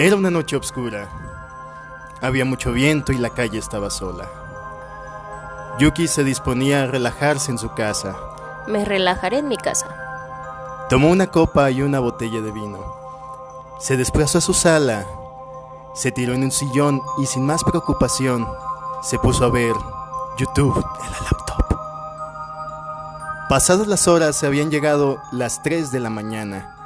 Era una noche oscura. Había mucho viento y la calle estaba sola. Yuki se disponía a relajarse en su casa. Me relajaré en mi casa. Tomó una copa y una botella de vino. Se desplazó a su sala. Se tiró en un sillón y sin más preocupación se puso a ver YouTube en la laptop. Pasadas las horas se habían llegado las 3 de la mañana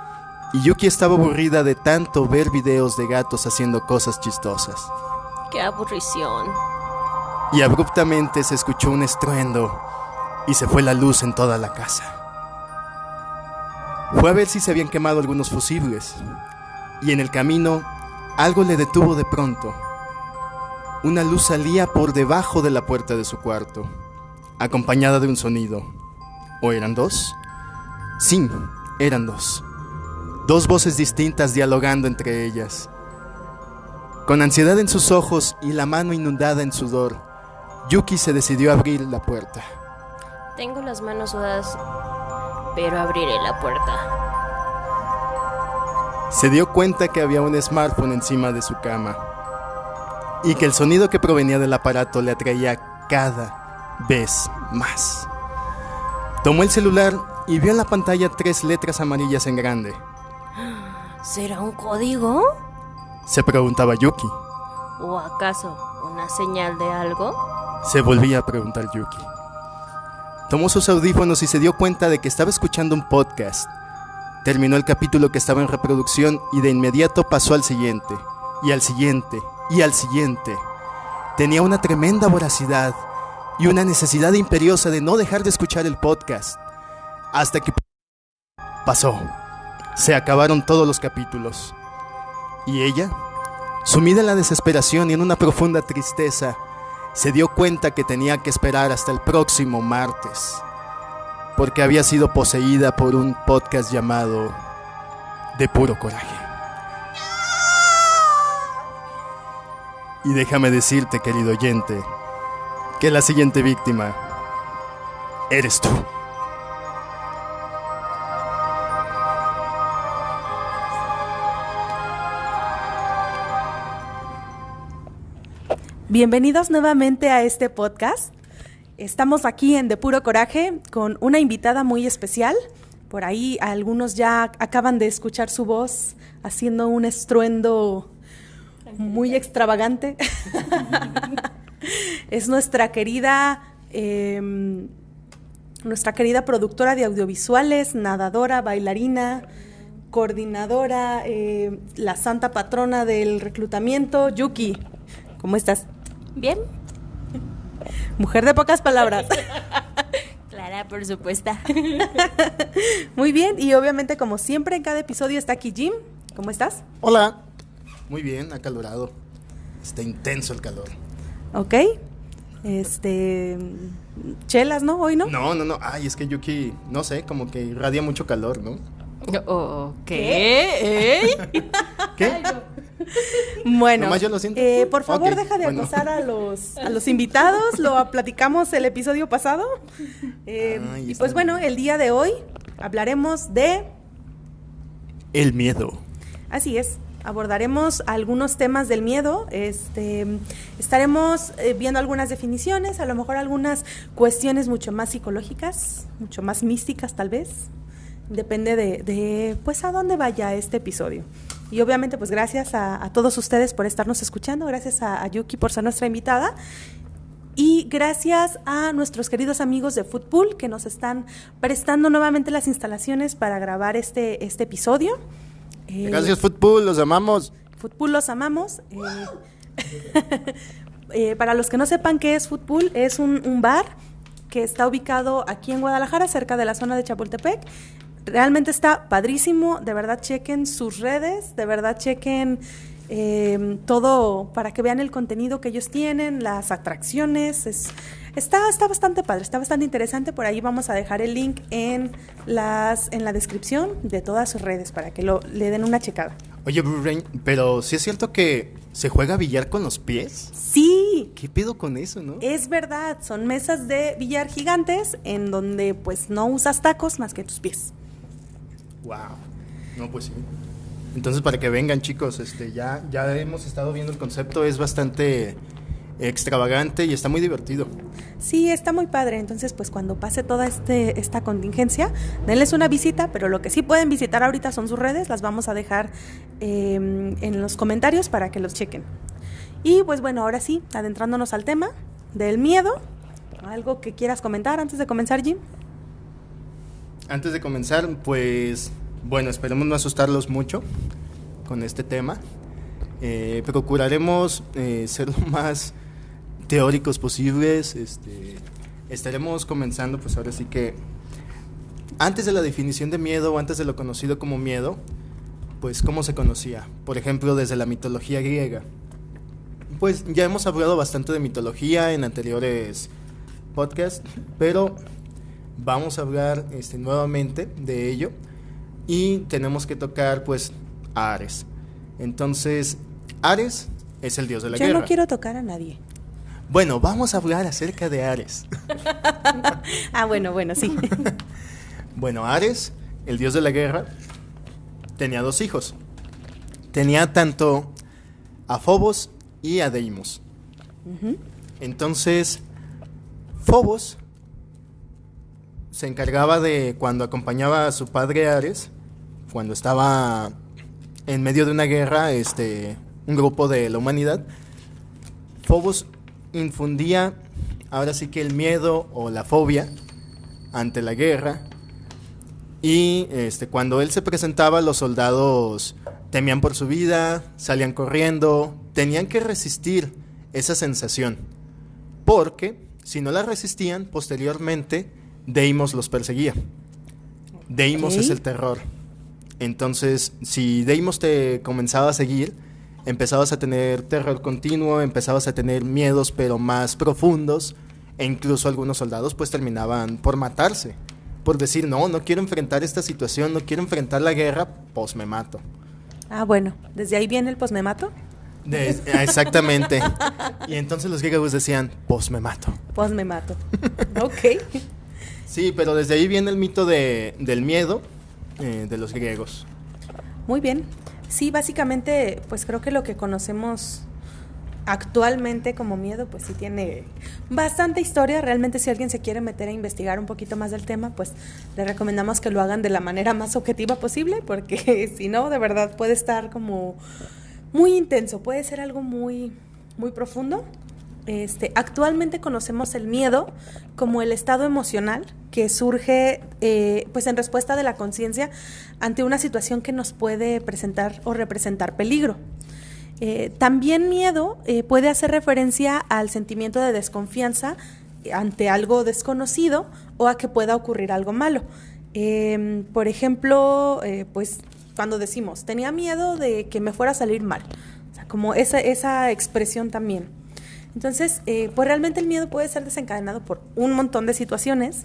y Yuki estaba aburrida de tanto ver videos de gatos haciendo cosas chistosas. ¡Qué aburrición! Y abruptamente se escuchó un estruendo y se fue la luz en toda la casa. Fue a ver si se habían quemado algunos fusibles y en el camino algo le detuvo de pronto. Una luz salía por debajo de la puerta de su cuarto, acompañada de un sonido. ¿O eran dos? Sí, eran dos. Dos voces distintas dialogando entre ellas. Con ansiedad en sus ojos y la mano inundada en sudor, Yuki se decidió a abrir la puerta. Tengo las manos sudadas, pero abriré la puerta. Se dio cuenta que había un smartphone encima de su cama y que el sonido que provenía del aparato le atraía cada vez más. Tomó el celular y vio en la pantalla 3 letras amarillas en grande. ¿Será un código? Se preguntaba Yuki. ¿O acaso una señal de algo? Se volvía a preguntar Yuki. Tomó sus audífonos y se dio cuenta de que estaba escuchando un podcast. Terminó el capítulo que estaba en reproducción y de inmediato pasó al siguiente, y al siguiente, y al siguiente. Tenía una tremenda voracidad y una necesidad imperiosa de no dejar de escuchar el podcast. Hasta que pasó. Se acabaron todos los capítulos. Y ella, sumida en la desesperación y en una profunda tristeza, se dio cuenta que tenía que esperar hasta el próximo martes, porque había sido poseída por un podcast llamado De Puro Coraje. Y déjame decirte, querido oyente, que la siguiente víctima eres tú. Bienvenidos nuevamente a este podcast. Estamos aquí en De Puro Coraje con una invitada muy especial. Por ahí algunos ya acaban de escuchar su voz haciendo un estruendo muy extravagante. Es nuestra querida productora de audiovisuales, nadadora, bailarina, coordinadora, la santa patrona del reclutamiento, Yuki. ¿Cómo estás? ¿Bien? Mujer de pocas palabras. Clara, por supuesto. Muy bien, y obviamente como siempre en cada episodio está aquí Jim. ¿Cómo estás? Hola. Muy bien, acalorado. Está intenso el calor. Ok. Chelas, ¿no? Hoy, ¿no? No. Ay, es que Yuki, no sé, como que irradia mucho calor, ¿no? ¿Qué? ¿Qué? Bueno, Nomás yo lo siento. por favor, Ok, deja de bueno. acosar a los invitados. Lo platicamos el episodio pasado. Ay, y pues bueno, el día de hoy hablaremos de... El miedo. Así es. Abordaremos algunos temas del miedo, estaremos viendo algunas definiciones, a lo mejor algunas cuestiones mucho más psicológicas, mucho más místicas tal vez, depende de pues a dónde vaya este episodio. Y obviamente pues gracias a todos ustedes por estarnos escuchando, gracias a Yuki por ser nuestra invitada y gracias a nuestros queridos amigos de Footpool que nos están prestando nuevamente las instalaciones para grabar este episodio. Gracias, Footpool, los amamos. Footpool los amamos. Para los que no sepan qué es Footpool, es un bar que está ubicado aquí en Guadalajara, cerca de la zona de Chapultepec. Realmente está padrísimo, de verdad chequen sus redes, de verdad chequen todo para que vean el contenido que ellos tienen, las atracciones. Está bastante padre, está bastante interesante. Por ahí vamos a dejar el link en la descripción de todas sus redes para que le den una checada. Oye, Blue Rain, pero ¿sí es cierto que se juega billar con los pies? Sí. ¿Qué pedo con eso, no? Es verdad, son mesas de billar gigantes en donde pues no usas tacos más que tus pies. Wow. No, pues sí. Entonces, para que vengan, chicos, ya hemos estado viendo el concepto, es bastante extravagante y está muy divertido. Sí, está muy padre. Entonces, pues cuando pase toda esta contingencia, denles una visita, pero lo que sí pueden visitar ahorita son sus redes, las vamos a dejar en los comentarios para que los chequen. Y pues bueno, ahora sí, adentrándonos al tema del miedo, ¿algo que quieras comentar antes de comenzar, Jim? Antes de comenzar, pues bueno, esperemos no asustarlos mucho con este tema. Procuraremos ser lo más teóricos posibles. Estaremos comenzando, pues ahora sí que antes de la definición de miedo o antes de lo conocido como miedo, pues cómo se conocía. Por ejemplo, desde la mitología griega. Pues ya hemos hablado bastante de mitología en anteriores podcasts, pero vamos a hablar nuevamente de ello y tenemos que tocar pues a Ares. Entonces, Ares es el dios de la guerra. Yo no quiero tocar a nadie. Bueno, vamos a hablar acerca de Ares. Bueno, sí. Bueno, Ares, el dios de la guerra, tenía 2 hijos. Tenía tanto a Fobos y a Deimos. Uh-huh. Entonces, Fobos se encargaba de, cuando acompañaba a su padre Ares, cuando estaba en medio de una guerra, un grupo de la humanidad, Fobos infundía ahora sí que el miedo o la fobia ante la guerra, y cuando él se presentaba, los soldados temían por su vida, salían corriendo, tenían que resistir esa sensación, porque si no la resistían, posteriormente Deimos los perseguía. Deimos es el terror. Entonces, si Deimos te comenzaba a seguir, empezabas a tener terror continuo, empezabas a tener miedos pero más profundos, e incluso algunos soldados pues terminaban por matarse, por decir, no quiero enfrentar esta situación, no quiero enfrentar la guerra, pues me mato. Bueno, ¿desde ahí viene el pues me mato? Exactamente. Y entonces los griegos decían, pues me mato. Pues me mato. Ok. Sí, pero desde ahí viene el mito del miedo de los griegos. Muy bien. Sí, básicamente, pues creo que lo que conocemos actualmente como miedo, pues sí tiene bastante historia. Realmente, si alguien se quiere meter a investigar un poquito más del tema, pues le recomendamos que lo hagan de la manera más objetiva posible, porque si no, de verdad puede estar como muy intenso, puede ser algo muy, muy profundo. Actualmente conocemos el miedo como el estado emocional que surge pues en respuesta de la conciencia ante una situación que nos puede presentar o representar peligro. También miedo puede hacer referencia al sentimiento de desconfianza ante algo desconocido o a que pueda ocurrir algo malo. Por ejemplo, pues cuando decimos, tenía miedo de que me fuera a salir mal, o sea, como esa expresión también. Entonces, pues realmente el miedo puede ser desencadenado por un montón de situaciones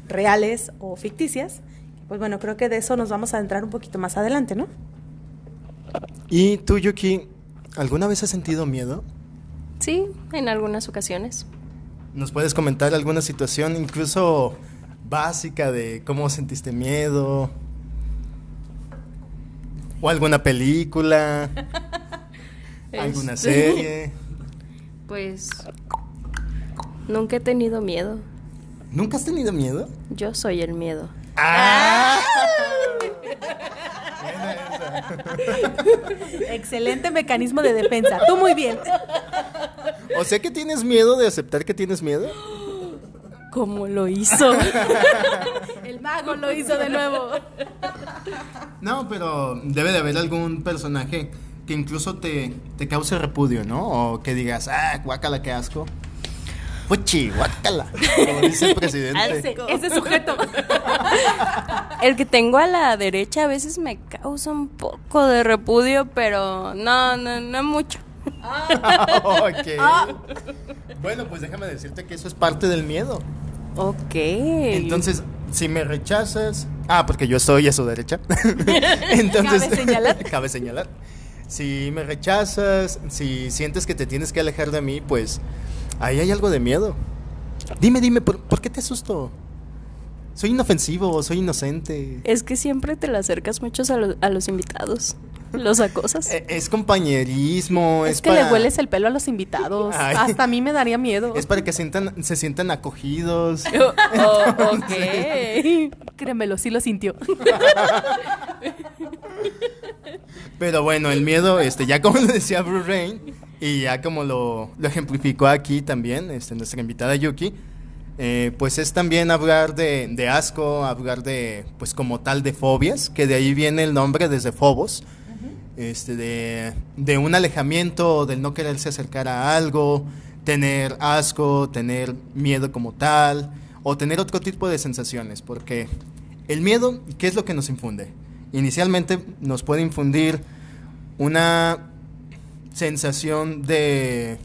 reales o ficticias. Pues bueno, creo que de eso nos vamos a adentrar un poquito más adelante, ¿no? ¿Y tú, Yuki, alguna vez has sentido miedo? Sí, en algunas ocasiones. ¿Nos puedes comentar alguna situación, incluso básica, de cómo sentiste miedo? ¿O alguna película? ¿Alguna serie? Pues nunca he tenido miedo. ¿Nunca has tenido miedo? Yo soy el miedo. ¡Ah! Excelente mecanismo de defensa. Tú muy bien. O sea que tienes miedo de aceptar que tienes miedo. ¿Cómo lo hizo? El mago lo hizo de nuevo. No, pero debe de haber algún personaje que incluso te cause repudio, ¿no? O que digas, guácala, qué asco. Fuchi, guácala, como dice el presidente. Ese sujeto. El que tengo a la derecha a veces me causa un poco de repudio, pero no mucho. Okay. Bueno, pues déjame decirte que eso es parte del miedo. Ok. Entonces, si me rechazas... porque yo estoy a su derecha. Entonces, cabe señalar. Si me rechazas, si sientes que te tienes que alejar de mí, pues ahí hay algo de miedo. Dime, ¿por qué te asusto? Soy inofensivo, soy inocente. Es que siempre te le acercas mucho a los invitados. ¿Los acosas? Es compañerismo. Es que le hueles el pelo a los invitados. Ay. Hasta a mí me daría miedo. Es para que se sientan acogidos. Ok. Créemelo, sí lo sintió. Pero bueno, el miedo, ya como lo decía Bruce Rain, y ya como lo ejemplificó aquí también, nuestra invitada Yuki, pues es también hablar de asco, hablar de, pues como tal, de fobias, que de ahí viene el nombre desde Phobos, de un alejamiento, del no quererse acercar a algo, tener asco, tener miedo como tal, o tener otro tipo de sensaciones, porque el miedo, ¿qué es lo que nos infunde? Inicialmente nos puede infundir una sensación de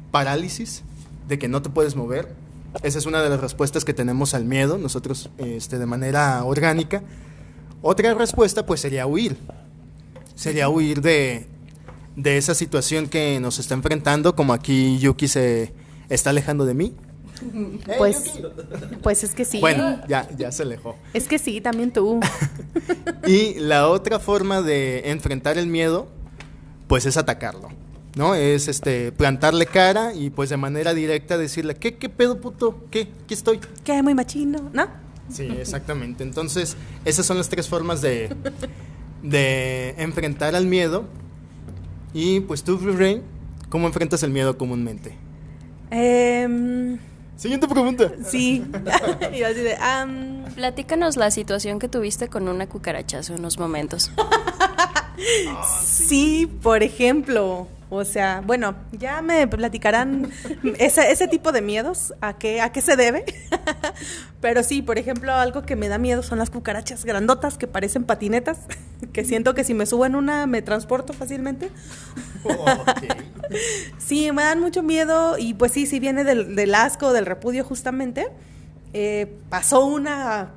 parálisis, de que no te puedes mover. Esa es una de las respuestas que tenemos al miedo nosotros, de manera orgánica. Otra respuesta pues sería huir de esa situación que nos está enfrentando, como aquí Yuki se está alejando de mí. Pues es que sí. Bueno, ya se alejó. Es que sí, también tú. Y la otra forma de enfrentar el miedo, pues es atacarlo, ¿no? Es plantarle cara y pues de manera directa decirle, ¿qué pedo, puto? ¿Qué? Aquí estoy. ¿Qué? Muy machino, ¿no? Sí, exactamente. Entonces, esas son las 3 formas de enfrentar al miedo. Y pues tú, Rain, ¿cómo enfrentas el miedo comúnmente? Siguiente pregunta. Sí. Y así de, Platícanos la situación que tuviste con una cucaracha hace unos momentos. Sí, por ejemplo. O sea, bueno, ya me platicarán ese tipo de miedos, a qué se debe. Pero sí, por ejemplo, algo que me da miedo son las cucarachas grandotas que parecen patinetas, que siento que si me subo en una me transporto fácilmente. Okay. Sí, me dan mucho miedo y pues sí viene del asco, del repudio justamente. Pasó una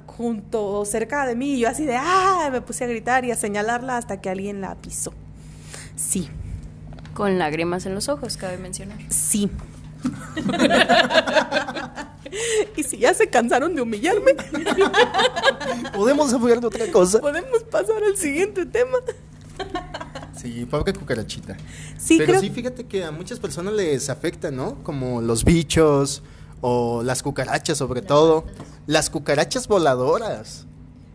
cerca de mí y yo así de me puse a gritar y a señalarla hasta que alguien la pisó. Sí. Con lágrimas en los ojos, cabe mencionar. Sí. Y si ya se cansaron de humillarme, ¿podemos hablar de otra cosa? podemos pasar al siguiente tema. Sí, pobre cucarachita. Sí, pero sí, fíjate que a muchas personas les afecta, ¿no? Como los bichos o las cucarachas, sobre todo. Las cucarachas voladoras.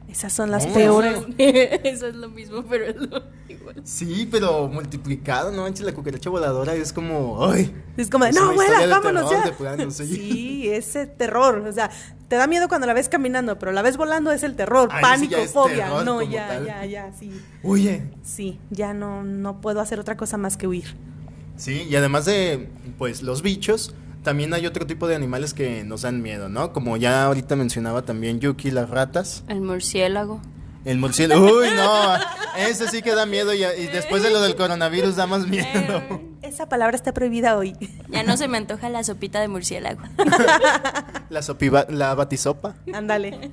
Esas son las No, peores. Eso es lo mismo, pero es lo igual. Sí, pero multiplicado, ¿no? Manches, la cucaracha voladora es como, ¡ay! Es como de, Es no, una vuela, historia de vámonos terror, ya. de plano, sí. Sí, ese terror. O sea, te da miedo cuando la ves caminando, pero la ves volando es el terror, Ahí sí pánico, ya es fobia. terror No, como ya, tal. sí. Huye. Sí, ya no puedo hacer otra cosa más que huir. Sí, y además de, pues, los bichos, también hay otro tipo de animales que nos dan miedo, ¿no? Como ya ahorita mencionaba también Yuki, las ratas. El murciélago. El murciélago. Uy, no, ese sí que da miedo y después de lo del coronavirus da más miedo. Esa palabra está prohibida hoy. Ya no se me antoja la sopita de murciélago. La batisopa. Ándale.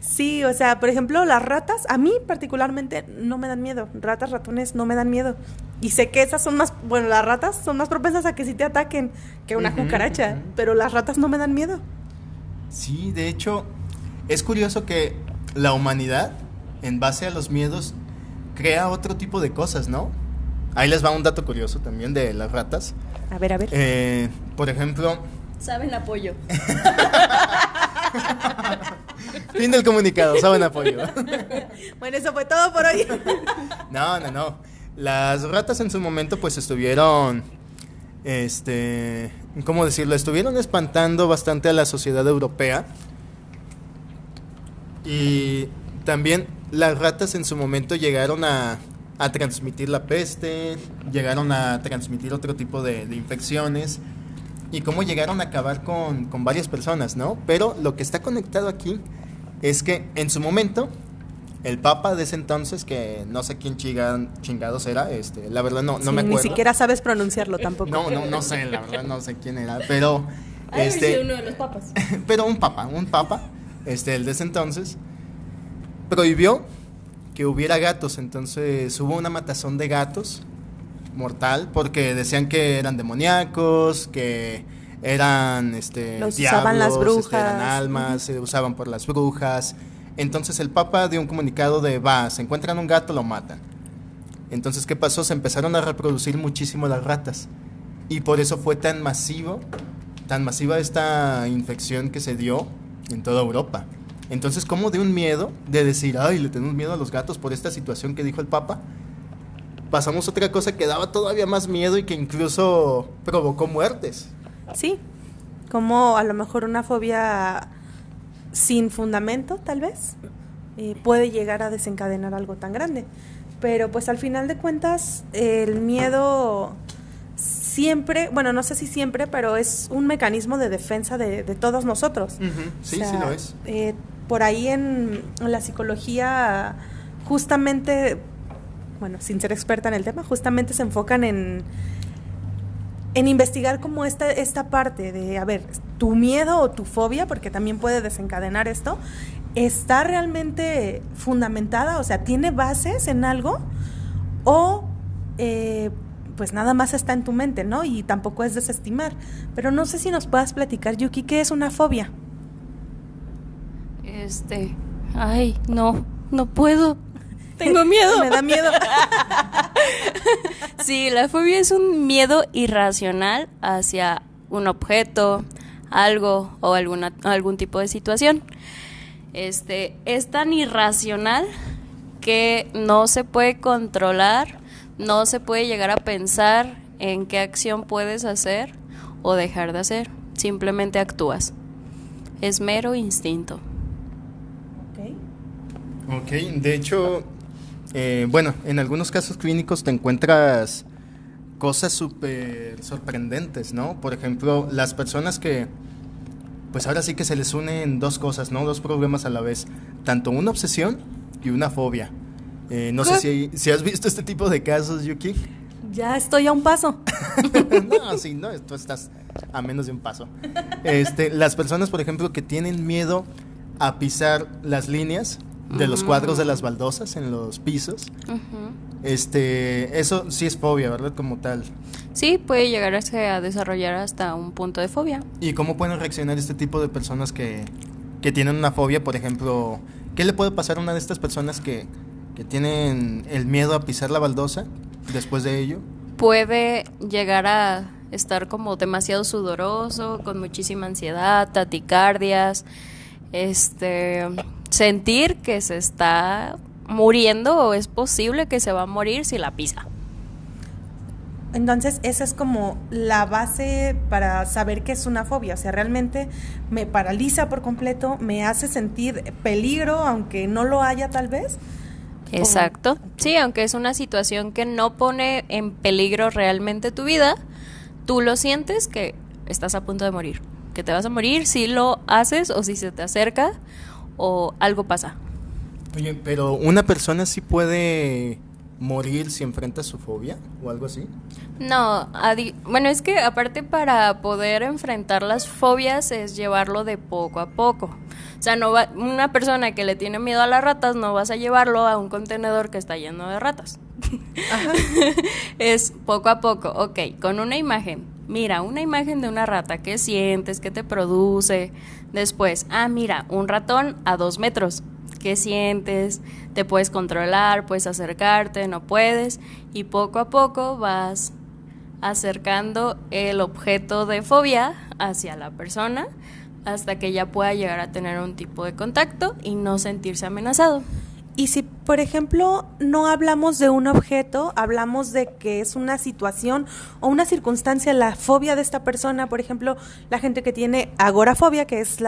Sí, o sea, por ejemplo, las ratas, a mí particularmente no me dan miedo. Ratas, ratones no me dan miedo. Y sé que esas son más, bueno, las ratas son más propensas a que sí te ataquen que una cucaracha, pero las ratas no me dan miedo. Sí, de hecho, es curioso que la humanidad, en base a los miedos, crea otro tipo de cosas, ¿no? Ahí les va un dato curioso también de las ratas. A ver. Por ejemplo... Saben apoyo. Fin del comunicado, saben apoyo. Bueno, eso fue todo por hoy. No. Las ratas en su momento pues estuvieron, ¿cómo decirlo? Estuvieron espantando bastante a la sociedad europea. Y también las ratas en su momento llegaron a transmitir la peste, llegaron a transmitir otro tipo de infecciones. Y cómo llegaron a acabar con varias personas, ¿no? Pero lo que está conectado aquí es que en su momento el papa de ese entonces, que no sé quién chingados era, la verdad no me acuerdo. Ni siquiera sabes pronunciarlo tampoco. No sé, la verdad no sé quién era, pero uno de los papas. pero un papa, el de ese entonces prohibió que hubiera gatos, entonces hubo una matazón de gatos mortal porque decían que eran demoníacos, que eran los diablos, usaban las brujas. eran almas, se usaban por las brujas. Entonces el Papa dio un comunicado de, se encuentran un gato, lo matan. Entonces, ¿qué pasó? Se empezaron a reproducir muchísimo las ratas. Y por eso fue tan masiva esta infección que se dio en toda Europa. Entonces, como de un miedo de decir, le tenemos miedo a los gatos por esta situación que dijo el Papa, pasamos a otra cosa que daba todavía más miedo y que incluso provocó muertes. Sí, como a lo mejor una fobia sin fundamento, tal vez, puede llegar a desencadenar algo tan grande. Pero pues al final de cuentas, el miedo siempre, bueno, no sé si siempre, pero es un mecanismo de defensa de todos nosotros. Uh-huh. Sí, sí lo es. Por ahí en la psicología, justamente, bueno, sin ser experta en el tema, justamente se enfocan en investigar como esta parte de, a ver, tu miedo o tu fobia, porque también puede desencadenar esto, ¿está realmente fundamentada? O sea, ¿tiene bases en algo? O pues nada más está en tu mente, ¿no? Y tampoco es desestimar. Pero no sé si nos puedas platicar, Yuki, ¿qué es una fobia? No puedo. Tengo miedo. Me da miedo. Sí, la fobia es un miedo irracional hacia un objeto, algo o algún tipo de situación. Es tan irracional que no se puede controlar, no se puede llegar a pensar en qué acción puedes hacer o dejar de hacer. Simplemente actúas. Es mero instinto. Ok, de hecho, en algunos casos clínicos te encuentras cosas súper sorprendentes, ¿no? Por ejemplo, las personas que, pues ahora sí que se les unen dos cosas, ¿no? Dos problemas a la vez, tanto una obsesión y una fobia. No sé si has visto este tipo de casos, Yuki. Ya estoy a un paso. No, tú estás a menos de un paso. Las personas, por ejemplo, que tienen miedo a pisar las líneas de los cuadros de las baldosas en los pisos. Uh-huh. Eso sí es fobia, ¿verdad? Como tal. Sí, puede llegar a desarrollar hasta un punto de fobia. ¿Y cómo pueden reaccionar este tipo de personas que tienen una fobia? Por ejemplo, ¿qué le puede pasar a una de estas personas que tienen el miedo a pisar la baldosa después de ello? Puede llegar a estar como demasiado sudoroso, con muchísima ansiedad, taquicardias, sentir que se está muriendo o es posible que se va a morir si la pisa. Entonces esa es como la base para saber qué es una fobia. O sea, realmente me paraliza por completo, me hace sentir peligro aunque no lo haya tal vez. Exacto. Sí, aunque es una situación que no pone en peligro realmente tu vida, tú lo sientes que estás a punto de morir, que te vas a morir si lo haces o si se te acerca o algo pasa. Oye, pero ¿una persona sí puede morir si enfrenta su fobia o algo así? No, bueno, es que aparte para poder enfrentar las fobias es llevarlo de poco a poco. O sea, una persona que le tiene miedo a las ratas no vas a llevarlo a un contenedor que está lleno de ratas. Ajá. Es poco a poco, ok, con una imagen. Mira, una imagen de una rata, ¿qué sientes? ¿Qué te produce? Después, mira, un ratón a 2 metros. ¿Qué sientes? ¿Te puedes controlar? ¿Puedes acercarte? ¿No puedes? Y poco a poco vas acercando el objeto de fobia hacia la persona hasta que ya pueda llegar a tener un tipo de contacto y no sentirse amenazado. Y si, por ejemplo, no hablamos de un objeto, hablamos de que es una situación o una circunstancia, la fobia de esta persona, por ejemplo, la gente que tiene agorafobia, que es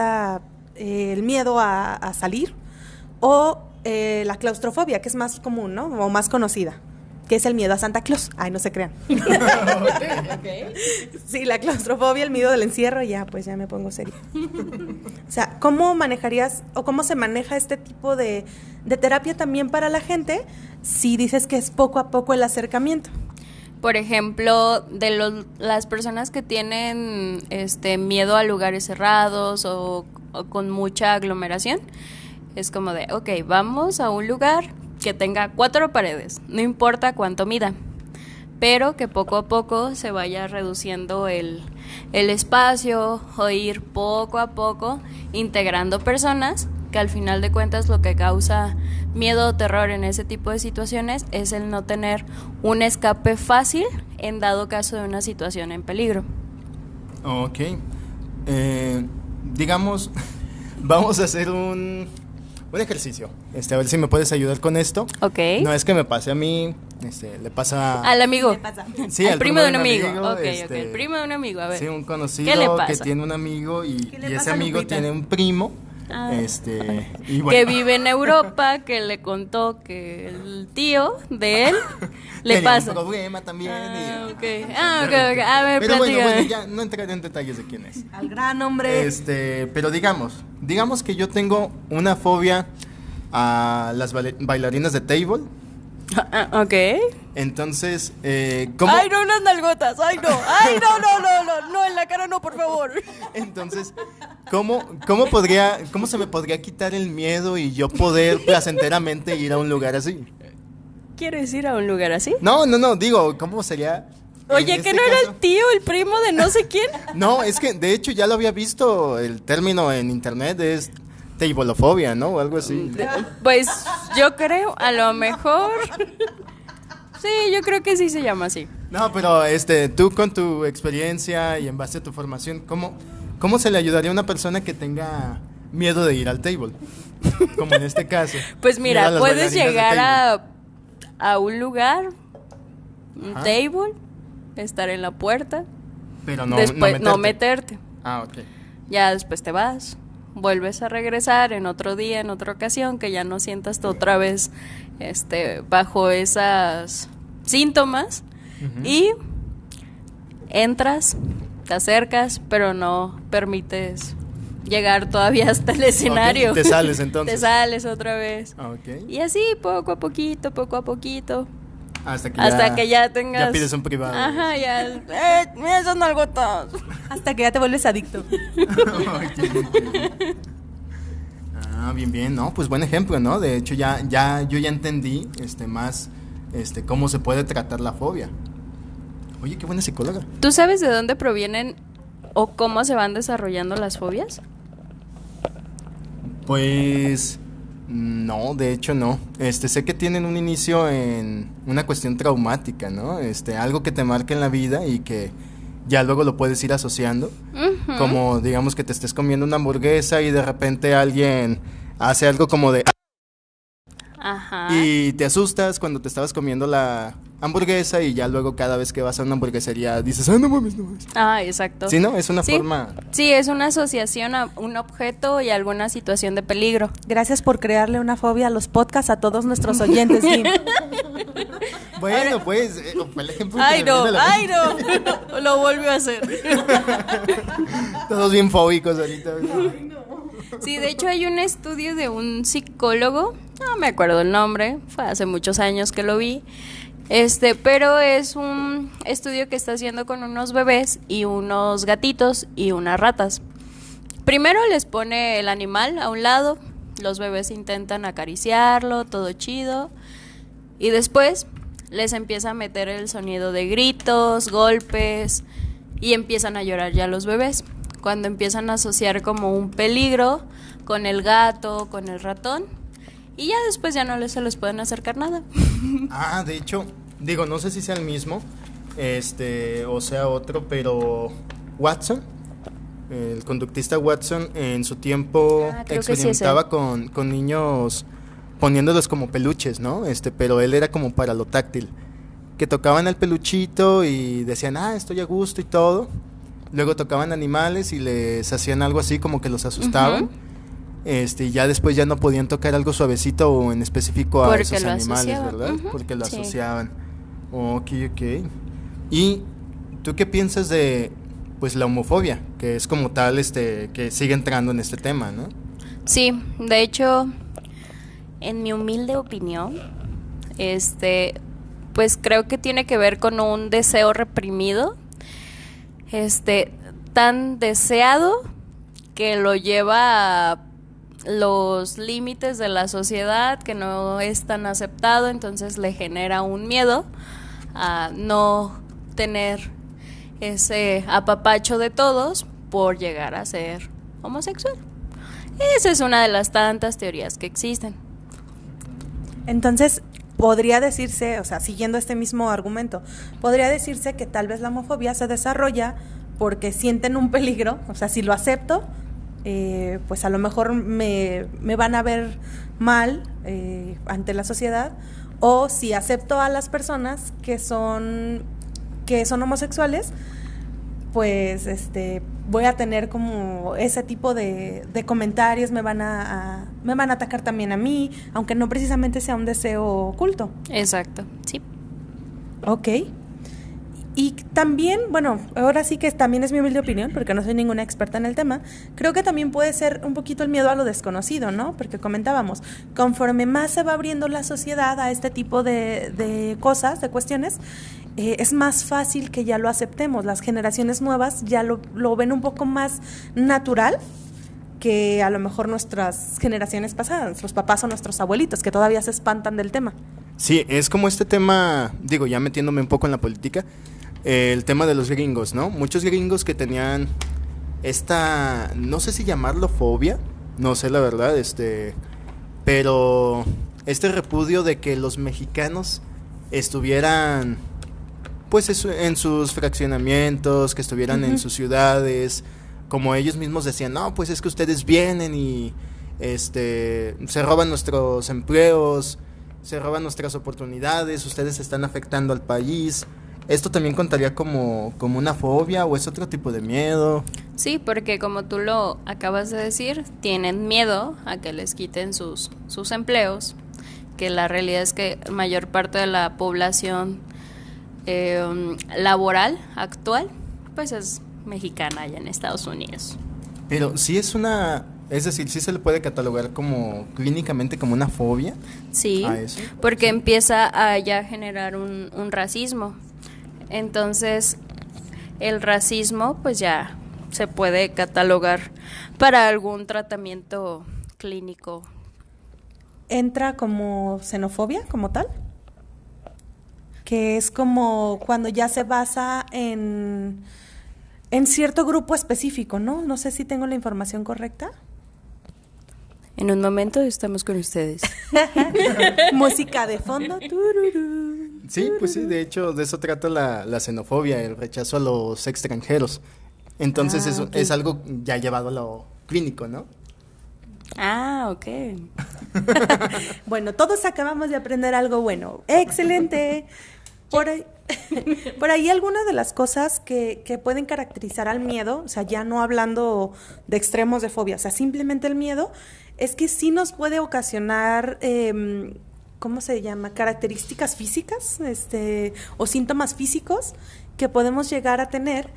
el miedo a salir, o la claustrofobia, que es más común, ¿no? O más conocida, que es el miedo a Santa Claus. Ay, no se crean. Okay. Sí, la claustrofobia, el miedo del encierro, ya me pongo seria. O sea, ¿cómo manejarías o cómo se maneja este tipo de terapia también para la gente si dices que es poco a poco el acercamiento? Por ejemplo, de las personas que tienen miedo a lugares cerrados o con mucha aglomeración, es como de, ok, vamos a un lugar que tenga 4 paredes, no importa cuánto mida, pero que poco a poco se vaya reduciendo el espacio o ir poco a poco integrando personas que al final de cuentas lo que causa miedo o terror en ese tipo de situaciones es el no tener un escape fácil en dado caso de una situación en peligro. Ok. Digamos, vamos a hacer un ejercicio. A ver si me puedes ayudar con esto. Ok. No es que me pase a mí, le pasa... Al amigo. ¿Qué pasa? Sí, al primo de un amigo. Ok, este, el primo de un amigo, a ver. Sí, un conocido ¿Qué le pasa? que tiene un amigo y ¿Qué le ese pasa, amigo Lupita? tiene un primo. Ah. Y bueno, Que vive en Europa, que le contó que el tío de él le tenía pasa. un problema también. Ok. Ok. A ver, Pero bueno, platícame. ya no entraré en detalles de quién es. Al gran hombre. Pero digamos que yo tengo una fobia a las bailarinas de table. Ok. Entonces, ¿cómo? Ay, no, unas nalgotas. Ay, no. Ay, no, en la cara no, por favor. Entonces, ¿cómo se me podría quitar el miedo y yo poder placenteramente ir a un lugar así? ¿Quieres ir a un lugar así? No, digo, ¿cómo sería? Oye, en ¿que este no era caso? el tío, el primo de no sé quién? No, es que de hecho ya lo había visto, el término en internet es tableofobia, ¿no? O algo así. Pues yo creo, a lo mejor. Sí, yo creo que sí se llama así. No, pero tú con tu experiencia y en base a tu formación, ¿cómo se le ayudaría a una persona que tenga miedo de ir al table? Como en este caso. Pues Ir a mira, las puedes bailarinas de llegar table. a un lugar, un Ajá. table, estar en la puerta, Pero no, después no no meterte. meterte. Ah, ok. Ya después te vas, vuelves a regresar en otro día, en otra ocasión, que ya no sientas tú otra vez bajo esas síntomas. Ujú. Y entras, te acercas, pero no permites llegar todavía hasta el escenario. Ok, te sales entonces. Te sales otra vez. Ah, ok. Y así poco a poquito, Hasta que ya tengas... ya pides un privado. Ajá, ya. Mira esas nalgotas. Hasta que ya te vuelves adicto. Ah, bien, no, pues buen ejemplo, ¿no? De hecho yo ya entendí más cómo se puede tratar la fobia. Oye, qué buena psicóloga. ¿Tú sabes de dónde provienen o cómo se van desarrollando las fobias? Pues no, de hecho no. Sé que tienen un inicio en una cuestión traumática, ¿no? Algo que te marca en la vida y que ya luego lo puedes ir asociando. Ujú. Como digamos que te estés comiendo una hamburguesa y de repente alguien hace algo como de Ajá. y te asustas cuando te estabas comiendo la hamburguesa y ya luego cada vez que vas a una hamburguesería dices, no mames. Ah, exacto. Sí, ¿no? Es una Sí. forma... Sí, es una asociación a un objeto y alguna situación de peligro. Gracias por crearle una fobia a los podcasts a todos nuestros oyentes, Jim. Bueno, pues, fue el ejemplo que Ay, me no, viene a la mente. no. Lo volvió a hacer. Todos bien fóbicos ahorita. Sí, de hecho hay un estudio de un psicólogo, no me acuerdo el nombre, fue hace muchos años que lo vi, pero es un estudio que está haciendo con unos bebés y unos gatitos y unas ratas. Primero les pone el animal a un lado, los bebés intentan acariciarlo, todo chido, y después les empieza a meter el sonido de gritos, golpes, y empiezan a llorar ya los bebés. Cuando empiezan a asociar como un peligro con el gato, con el ratón, y ya después ya no se les pueden acercar nada. Ah, de hecho, digo, no sé si sea el mismo, o sea otro, pero Watson, el conductista Watson, en su tiempo Creo que sí es experimentaba con niños poniéndolos como peluches, ¿no? Pero él era como para lo táctil, que tocaban el peluchito y decían, estoy a gusto y todo. Luego tocaban animales y les hacían algo así como que los asustaban. Ujú. Y ya después ya no podían tocar algo suavecito o en específico a Porque esos lo animales, asociaban. ¿verdad? Ujú, Porque lo sí. asociaban. Ok. ¿Y tú qué piensas de pues la homofobia, que es como tal que sigue entrando en este tema, ¿no? Sí, de hecho, en mi humilde opinión, pues creo que tiene que ver con un deseo reprimido, tan deseado que lo lleva a los límites de la sociedad, que no es tan aceptado, entonces le genera un miedo a no tener ese apapacho de todos por llegar a ser homosexual. Esa es una de las tantas teorías que existen. Entonces, podría decirse, o sea, siguiendo este mismo argumento, podría decirse que tal vez la homofobia se desarrolla porque sienten un peligro, o sea, si lo acepto, pues a lo mejor me van a ver mal ante la sociedad, o si acepto a las personas que son homosexuales, pues voy a tener como ese tipo de comentarios, me van a atacar también a mí, aunque no precisamente sea un deseo oculto. Exacto, sí. Ok. Y también, bueno, ahora sí que también es mi humilde opinión, porque no soy ninguna experta en el tema, creo que también puede ser un poquito el miedo a lo desconocido, ¿no? Porque comentábamos, conforme más se va abriendo la sociedad a este tipo de cosas, de cuestiones, es más fácil que ya lo aceptemos. Las generaciones nuevas ya lo ven un poco más natural que a lo mejor nuestras generaciones pasadas, nuestros papás o nuestros abuelitos, que todavía se espantan del tema. Sí, es como este tema, digo, ya metiéndome un poco en la política, el tema de los gringos, ¿no? Muchos gringos que tenían esta, no sé si llamarlo fobia, no sé la verdad, pero este repudio de que los mexicanos estuvieran, pues, en sus fraccionamientos, que estuvieran en sus ciudades, como ellos mismos decían, no, pues es que ustedes vienen y se roban nuestros empleos, se roban nuestras oportunidades, ustedes están afectando al país. ¿Esto también contaría como una fobia o es otro tipo de miedo? Sí, porque como tú lo acabas de decir, tienen miedo a que les quiten sus empleos, que la realidad es que la mayor parte de la población laboral actual, pues es mexicana allá en Estados Unidos. Pero sí es es decir, sí se le puede catalogar como clínicamente como una fobia. Sí, a eso. porque empieza a ya generar un racismo. Entonces, el racismo pues ya se puede catalogar para algún tratamiento clínico. ¿Entra como xenofobia como tal? Que es como cuando ya se basa en cierto grupo específico, ¿no? No sé si tengo la información correcta. En un momento estamos con ustedes. Música de fondo. Sí, pues sí, de hecho de eso trata la xenofobia, el rechazo a los extranjeros. Entonces eso okay. es algo ya llevado a lo clínico, ¿no? Ah, ok. Bueno, todos acabamos de aprender algo bueno. ¡Excelente! Por ahí algunas de las cosas que pueden caracterizar al miedo, o sea, ya no hablando de extremos de fobia, o sea, simplemente el miedo, es que sí nos puede ocasionar, ¿cómo se llama? Características físicas, o síntomas físicos que podemos llegar a tener.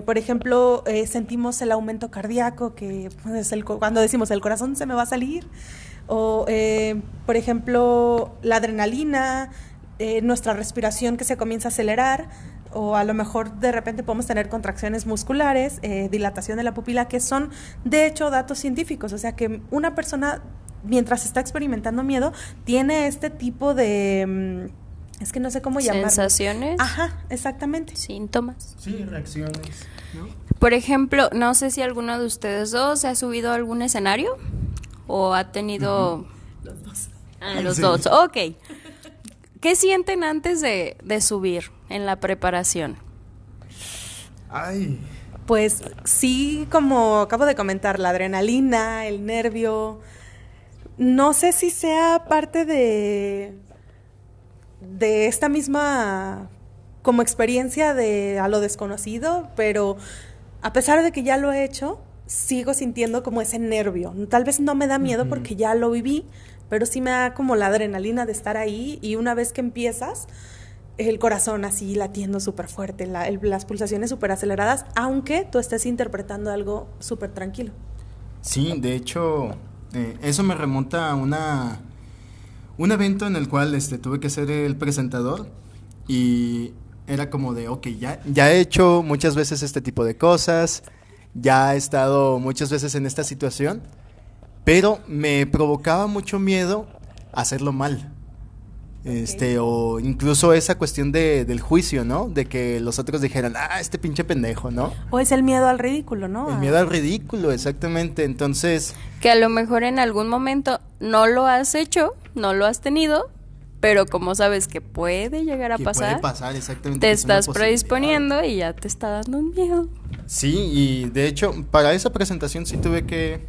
Por ejemplo, sentimos el aumento cardíaco, que es cuando decimos el corazón se me va a salir, o por ejemplo, la adrenalina, nuestra respiración que se comienza a acelerar, o a lo mejor de repente podemos tener contracciones musculares, dilatación de la pupila, que son de hecho datos científicos, o sea que una persona mientras está experimentando miedo tiene este tipo de, es que no sé cómo llamarlo. ¿Sensaciones? Ajá, exactamente. ¿Síntomas? Sí, reacciones, ¿no? Por ejemplo, no sé si alguno de ustedes dos se ha subido a algún escenario o ha tenido... Los dos. Ah, los Sí. dos, ok. ¿Qué sienten antes de subir en la preparación? Ay, Pues sí, como acabo de comentar, la adrenalina, el nervio, no sé si sea parte de esta misma como experiencia a lo desconocido, pero a pesar de que ya lo he hecho, sigo sintiendo como ese nervio. Tal vez no me da miedo porque ya lo viví, pero sí me da como la adrenalina de estar ahí, y una vez que empiezas, el corazón así latiendo súper fuerte, las pulsaciones súper aceleradas, aunque tú estés interpretando algo súper tranquilo. sí, de hecho, eso me remonta a un evento en el cual tuve que ser el presentador y era como de, ok, ya he hecho muchas veces este tipo de cosas, ya he estado muchas veces en esta situación, pero me provocaba mucho miedo hacerlo mal. O incluso esa cuestión del juicio, ¿no? De que los otros dijeran, este pinche pendejo, ¿no? O es el miedo al ridículo, ¿no? El miedo al ridículo, exactamente. Entonces, que a lo mejor en algún momento no lo has hecho, no lo has tenido, pero como sabes que puede llegar a pasar, puede pasar, exactamente, te que es una estás predisponiendo posibilidad. y ya te está dando un miedo. Sí, y de hecho, para esa presentación sí tuve que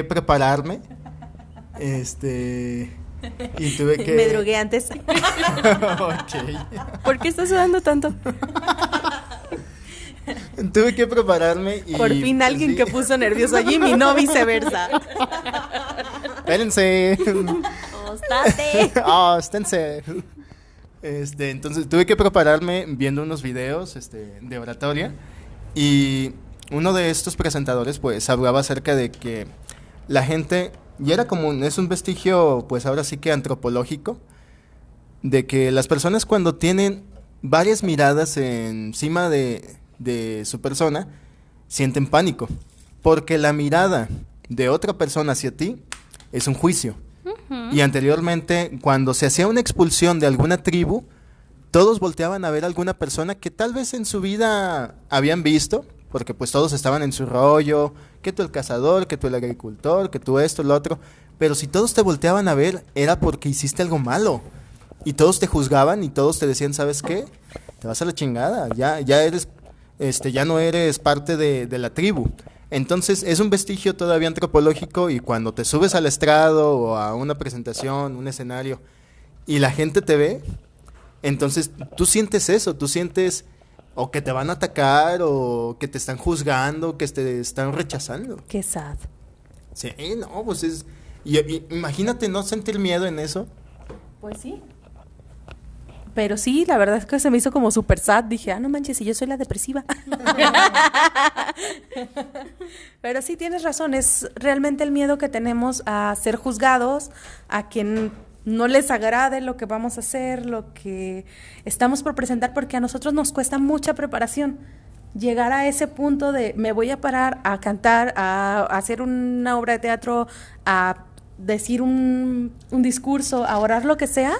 prepararme. Y tuve que... Me drogué antes. Okay. ¿Por qué estás sudando tanto? Tuve que prepararme y... Por fin alguien sí. que puso nervioso a Jimmy, no viceversa. Espérense. ¡Ostate! Esténse. Entonces tuve que prepararme viendo unos videos de oratoria, y uno de estos presentadores pues hablaba acerca de que la gente, y era como, es un vestigio pues ahora sí que antropológico, de que las personas cuando tienen varias miradas encima de su persona, sienten pánico, porque la mirada de otra persona hacia ti es un juicio. Y anteriormente, cuando se hacía una expulsión de alguna tribu, todos volteaban a ver a alguna persona que tal vez en su vida habían visto, porque pues todos estaban en su rollo, que tú el cazador, que tú el agricultor, que tú esto, lo otro, pero si todos te volteaban a ver, era porque hiciste algo malo, y todos te juzgaban y todos te decían, ¿sabes qué? Te vas a la chingada, ya eres, ya no eres parte de la tribu. Entonces es un vestigio todavía antropológico, y cuando te subes al estrado o a una presentación, un escenario, y la gente te ve, entonces tú sientes eso, tú sientes o que te van a atacar, o que te están juzgando, que te están rechazando. Qué sad. Sí, no, pues es... Y imagínate no sentir miedo en eso. Pues sí. Pero sí, la verdad es que se me hizo como súper sad. Dije, no manches, si yo soy la depresiva. Pero sí, tienes razón. Es realmente el miedo que tenemos a ser juzgados, a quien no les agrade lo que vamos a hacer, lo que estamos por presentar, porque a nosotros nos cuesta mucha preparación. Llegar a ese punto de me voy a parar a cantar, a hacer una obra de teatro, a decir un discurso, a orar, lo que sea,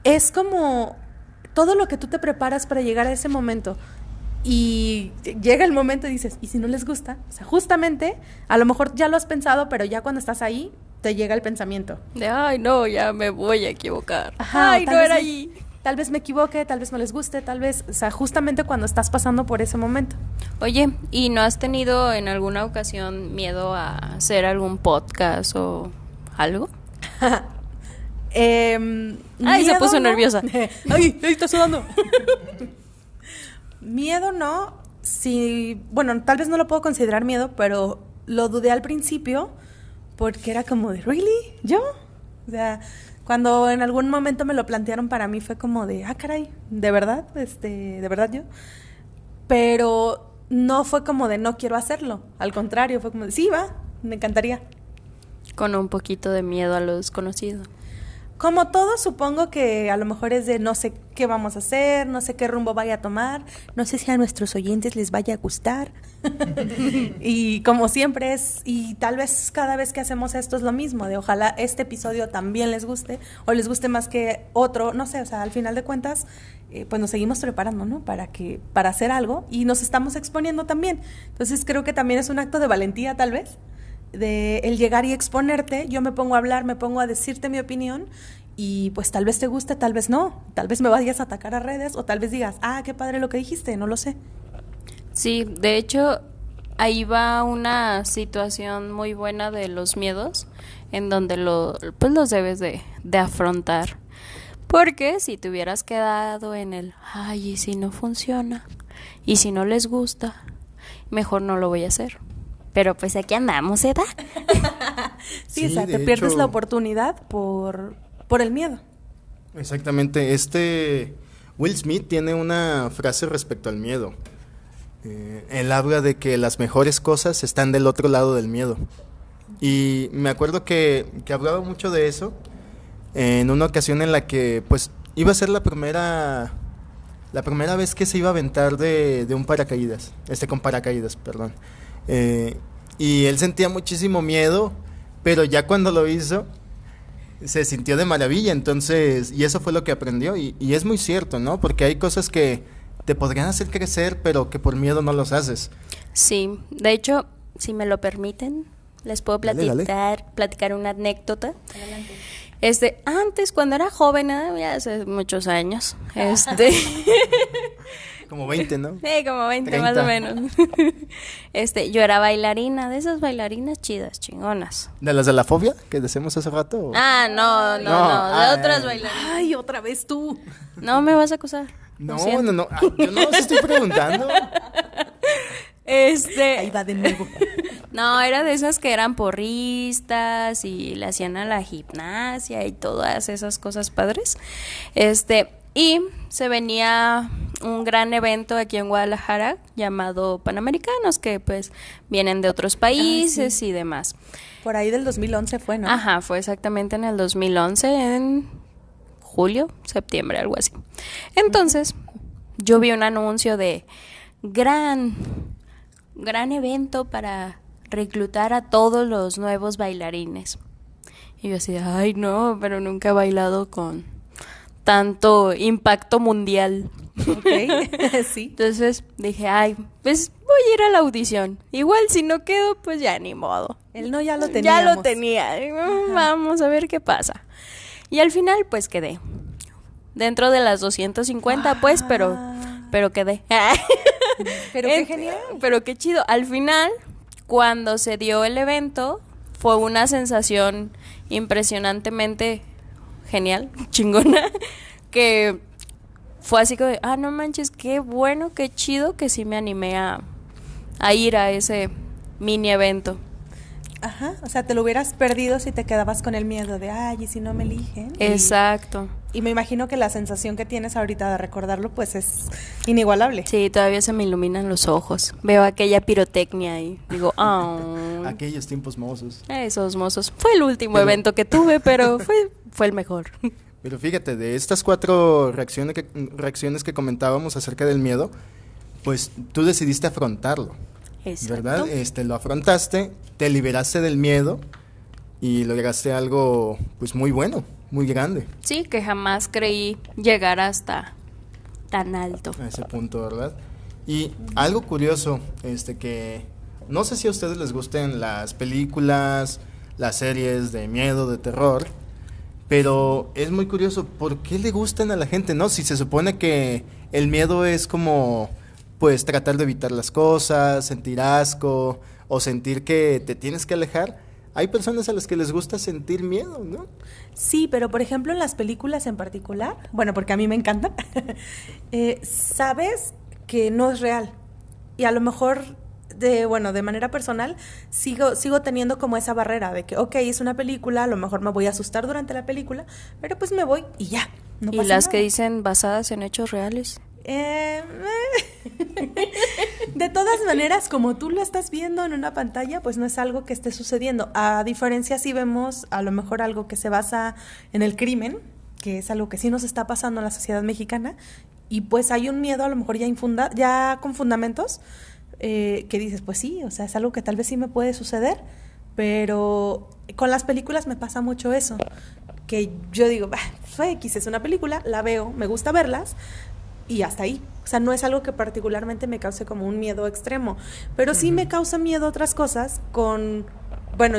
es como todo lo que tú te preparas para llegar a ese momento. Y llega el momento y dices, ¿y si no les gusta? O sea, justamente, a lo mejor ya lo has pensado, pero ya cuando estás ahí, te llega el pensamiento. De, ay, no, ya me voy a equivocar. Ajá, ay, no era allí. Tal vez me equivoque, tal vez no les guste, tal vez, o sea, justamente cuando estás pasando por ese momento. Oye, ¿y no has tenido en alguna ocasión miedo a hacer algún podcast o algo? Ay, se puso nerviosa. Ay, está sudando. Miedo no, sí, bueno, tal vez no lo puedo considerar miedo, pero lo dudé al principio porque era como de, ¿really? ¿Yo? O sea, cuando en algún momento me lo plantearon, para mí fue como de, caray, ¿de verdad? ¿De verdad yo? Pero no fue como de no quiero hacerlo, al contrario, fue como de, sí, va, me encantaría. Con un poquito de miedo a lo desconocido. Como todo, supongo que a lo mejor es de no sé qué vamos a hacer, no sé qué rumbo vaya a tomar, no sé si a nuestros oyentes les vaya a gustar. Y como siempre es, y tal vez cada vez que hacemos esto es lo mismo, de ojalá este episodio también les guste, o les guste más que otro, no sé, o sea, al final de cuentas, pues nos seguimos preparando, ¿no? Para hacer algo, y nos estamos exponiendo también. Entonces creo que también es un acto de valentía, tal vez, de el llegar y exponerte. Yo me pongo a hablar, me pongo a decirte mi opinión, y pues tal vez te guste, tal vez no, tal vez me vayas a atacar a redes, o tal vez digas, qué padre lo que dijiste, no lo sé. Sí, de hecho, ahí va una situación muy buena de los miedos, en donde pues los debes de afrontar, porque si te hubieras quedado en el, ay, ¿y si no funciona? ¿Y si no les gusta? Mejor no lo voy a hacer. Pero pues aquí andamos, ¿verdad? Sí, o sea, te pierdes la oportunidad por el miedo. Exactamente. Will Smith tiene una frase respecto al miedo. Él habla de que las mejores cosas están del otro lado del miedo. Y me acuerdo que hablaba mucho de eso en una ocasión en la que pues iba a ser la primera vez que se iba a aventar de un paracaídas, con paracaídas, perdón. Y él sentía muchísimo miedo, pero ya cuando lo hizo, se sintió de maravilla, entonces, y eso fue lo que aprendió, y es muy cierto, ¿no? Porque hay cosas que te podrían hacer crecer, pero que por miedo no los haces. Sí, de hecho, si me lo permiten, les puedo platicar una anécdota. Adelante. Antes, cuando era joven, ya hace muchos años, Como 20, ¿no? Sí, como 20 30. más o menos. Yo era bailarina, de esas bailarinas chidas, chingonas. ¿De las de la fobia que decíamos hace rato? ¿O? No, de otras bailarinas. Ay, otra vez tú. No me vas a acusar. No. Ay, yo no os estoy preguntando. Ahí va de nuevo. No, era de esas que eran porristas y le hacían a la gimnasia y todas esas cosas padres. Y se venía un gran evento aquí en Guadalajara llamado Panamericanos, que pues vienen de otros países sí. y demás. Por ahí del 2011 fue, ¿no? Ajá, fue exactamente en el 2011, en julio, septiembre, algo así. Entonces, yo vi un anuncio de gran evento para reclutar a todos los nuevos bailarines. Y yo así, ay no, pero nunca he bailado con tanto impacto mundial. Ok, sí. Entonces dije, ay, pues voy a ir a la audición. Igual si no quedo, pues ya ni modo. El no ya lo teníamos. Ya lo tenía. Vamos a ver qué pasa. Y al final, pues quedé. Dentro de las 250, pues, pero quedé. Pero qué genial. Pero qué chido. Al final, cuando se dio el evento, fue una sensación impresionantemente genial, chingona, que fue así como, no manches, qué bueno, qué chido que sí me animé a ir a ese mini evento. Ajá, o sea, te lo hubieras perdido si te quedabas con el miedo de, ay, ¿y si no me eligen? Exacto. Y me imagino que la sensación que tienes ahorita de recordarlo, pues es inigualable. Sí, todavía se me iluminan los ojos. Veo aquella pirotecnia y digo, oh. Aquellos tiempos mozos. Esos mozos. Fue el último evento que tuve, pero fue el mejor. Pero fíjate, de estas 4 reacciones que comentábamos acerca del miedo, pues tú decidiste afrontarlo. Exacto. ¿Verdad? Lo afrontaste, te liberaste del miedo y lograste algo pues muy bueno, muy grande. Sí, que jamás creí llegar hasta tan alto. A ese punto, ¿verdad? Y algo curioso, que no sé si a ustedes les gusten las películas, las series de miedo, de terror, pero es muy curioso, ¿por qué le gustan a la gente, no? Si se supone que el miedo es como, pues, tratar de evitar las cosas, sentir asco, o sentir que te tienes que alejar. Hay personas a las que les gusta sentir miedo, ¿no? Sí, pero por ejemplo en las películas en particular, bueno, porque a mí me encanta, sabes que no es real. Y a lo mejor, de manera personal, sigo teniendo como esa barrera de que, ok, es una película, a lo mejor me voy a asustar durante la película, pero pues me voy y ya, no pasa ¿Y las nada. que dicen basadas en hechos reales? De todas maneras, como tú lo estás viendo en una pantalla, pues no es algo que esté sucediendo. A diferencia, si vemos a lo mejor algo que se basa en el crimen, que es algo que sí nos está pasando en la sociedad mexicana, y pues hay un miedo a lo mejor ya con fundamentos, que dices, pues sí, o sea, es algo que tal vez sí me puede suceder, pero con las películas me pasa mucho eso, que yo digo, fue X, es una película, la veo, me gusta verlas, y hasta ahí. O sea, no es algo que particularmente me cause como un miedo extremo, pero sí me causa miedo otras cosas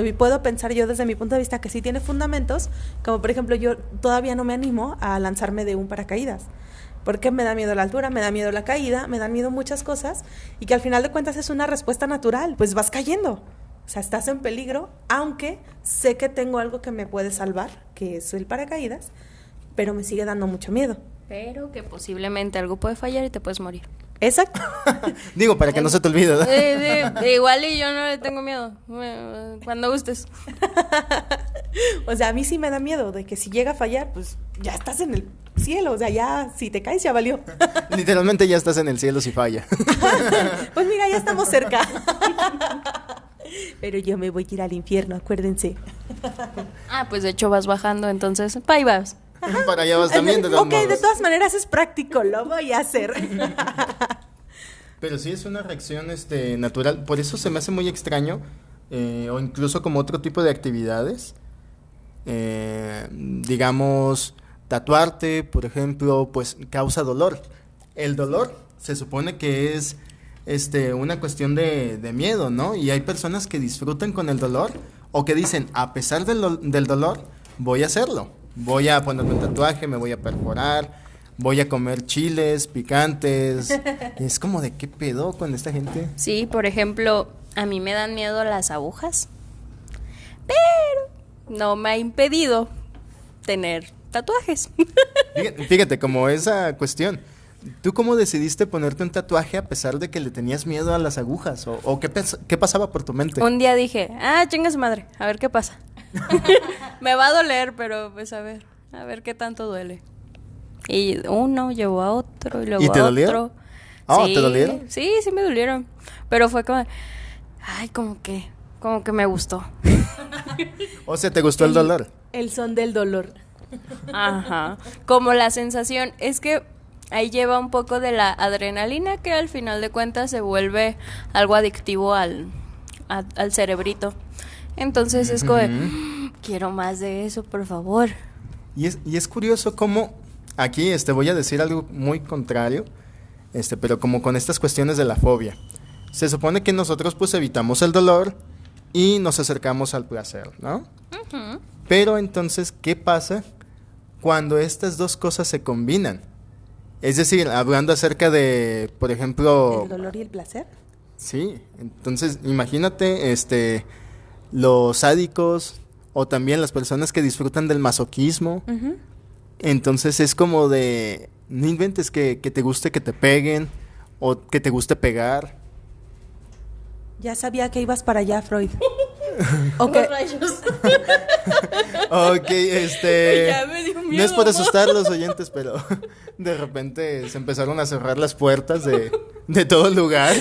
y puedo pensar yo desde mi punto de vista que sí tiene fundamentos, como por ejemplo yo todavía no me animo a lanzarme de un paracaídas, porque me da miedo la altura, me da miedo la caída, me dan miedo muchas cosas, y que al final de cuentas es una respuesta natural, pues vas cayendo. O sea, estás en peligro, aunque sé que tengo algo que me puede salvar, que es el paracaídas, pero me sigue dando mucho miedo. Pero que posiblemente algo puede fallar y te puedes morir. Exacto. Digo, para que no se te olvide, ¿verdad? Igual y yo no le tengo miedo. Cuando gustes. O sea, a mí sí me da miedo de que si llega a fallar, pues ya estás en el cielo. O sea, ya si te caes ya valió. Literalmente ya estás en el cielo si falla. Pues mira, ya estamos cerca. Pero yo me voy a ir al infierno, acuérdense. Pues de hecho vas bajando, entonces, pa' ahí vas. Para allá vas también, de todos modos. De todas maneras es práctico, lo voy a hacer. Pero sí es una reacción natural, por eso se me hace muy extraño, o incluso como otro tipo de actividades, digamos, tatuarte, por ejemplo, pues causa dolor. El dolor se supone que es una cuestión de miedo, ¿no? Y hay personas que disfrutan con el dolor o que dicen, a pesar del dolor, voy a hacerlo. Voy a ponerme un tatuaje, me voy a perforar, voy a comer chiles picantes. Es como de qué pedo con esta gente. Sí, por ejemplo, a mí me dan miedo las agujas, pero no me ha impedido tener tatuajes. Fíjate, como esa cuestión. ¿Tú cómo decidiste ponerte un tatuaje a pesar de que le tenías miedo a las agujas? ¿O qué pasaba por tu mente? Un día dije, chinga su madre, a ver qué pasa. Me va a doler, pero pues a ver qué tanto duele. Y uno llevó a otro y luego ¿Y te a dolieron? otro. Oh, Sí, ¿te dolieron? Sí, sí me dolieron. Pero fue como, como que me gustó. O sea, ¿te gustó el dolor? El son del dolor. Ajá. Como la sensación, es que ahí lleva un poco de la adrenalina que al final de cuentas se vuelve algo adictivo al cerebrito. Entonces es como de, quiero más de eso, por favor. Y es curioso cómo, aquí voy a decir algo muy contrario, pero como con estas cuestiones de la fobia. Se supone que nosotros pues evitamos el dolor y nos acercamos al placer, ¿no? Uh-huh. Pero entonces, ¿qué pasa cuando estas dos cosas se combinan? Es decir, hablando acerca de, por ejemplo... ¿El dolor y el placer? Sí, entonces imagínate, los sádicos o también las personas que disfrutan del masoquismo. Uh-huh. Entonces es como de, no inventes que te guste que te peguen o que te guste pegar. Ya sabía que ibas para allá, Freud. Okay. Ok, Ya me dio miedo, no es por ¿no? asustar a los oyentes, pero de repente se empezaron a cerrar las puertas de todo el lugar.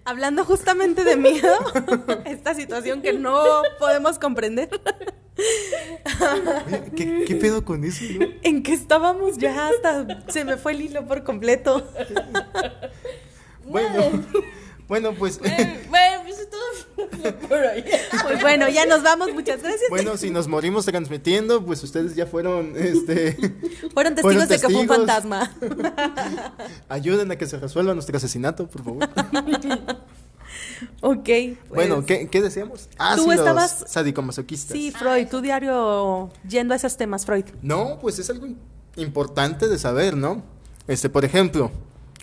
Hablando justamente de miedo, esta situación que no podemos comprender. ¿Qué pedo con eso, no? ¿En qué estábamos ya? Hasta se me fue el hilo por completo. Bueno, pues... pues todo por ahí. Pues bueno, ya nos vamos, muchas gracias. Bueno, si nos morimos transmitiendo, pues ustedes ya fueron, Fueron testigos de que fue un testigos. fantasma. Ayuden a que se resuelva nuestro asesinato, por favor. Ok. Pues, Bueno, ¿qué decíamos? Tú sí, estabas- los sadicomasoquistas. Sí, Freud, tu diario yendo a esos temas, Freud. No, pues es algo importante de saber, ¿no? Por ejemplo,